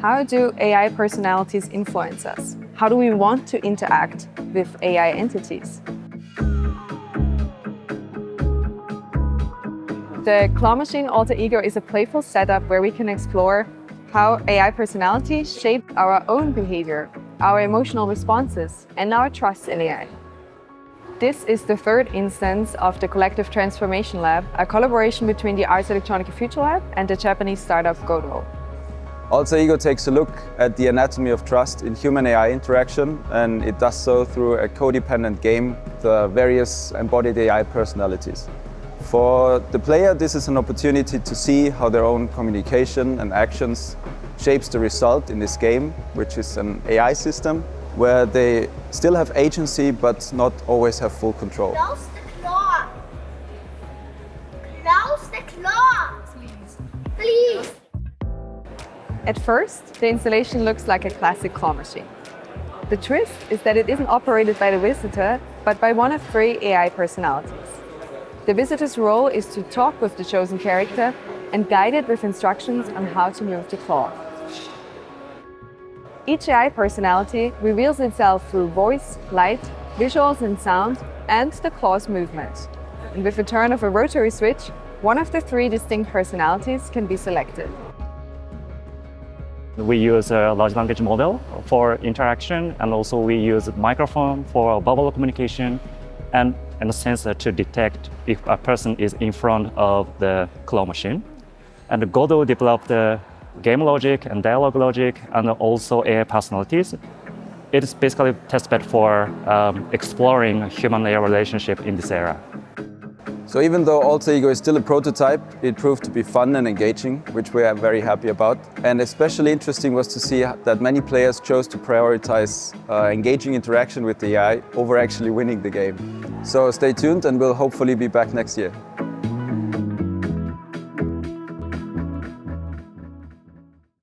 How do AI personalities influence us? How do we want to interact with AI entities? The claw machine Alter.Ego is a playful setup where we can explore how AI personalities shape our own behavior, our emotional responses, and our trust in AI. This is the third instance of the Collective Transformation Lab, a collaboration between the Ars Electronica Futurelab and the Japanese startup Godot. Alter.Ego takes a look at the anatomy of trust in human-AI interaction, and it does so through a codependent game, the various embodied AI personalities. For the player, this is an opportunity to see how their own communication and actions shapes the result in this game, which is an AI system, where they still have agency but not always have full control. Close the claw! Close the claw! Please! At first, the installation looks like a classic claw machine. The twist is that it isn't operated by the visitor, but by one of 3 AI personalities. The visitor's role is to talk with the chosen character and guide it with instructions on how to move the claw. Each AI personality reveals itself through voice, light, visuals and sound, and the claw's movement. And with the turn of a rotary switch, one of the 3 distinct personalities can be selected. We use a large language model for interaction, and also we use a microphone for verbal communication and a sensor to detect if a person is in front of the claw machine. And Godot developed the game logic and dialogue logic and also AI personalities. It is basically a testbed for exploring human-AI relationship in this era. So even though Alter.Ego is still a prototype, it proved to be fun and engaging, which we are very happy about. And especially interesting was to see that many players chose to prioritize engaging interaction with the AI over actually winning the game. So stay tuned and we'll hopefully be back next year.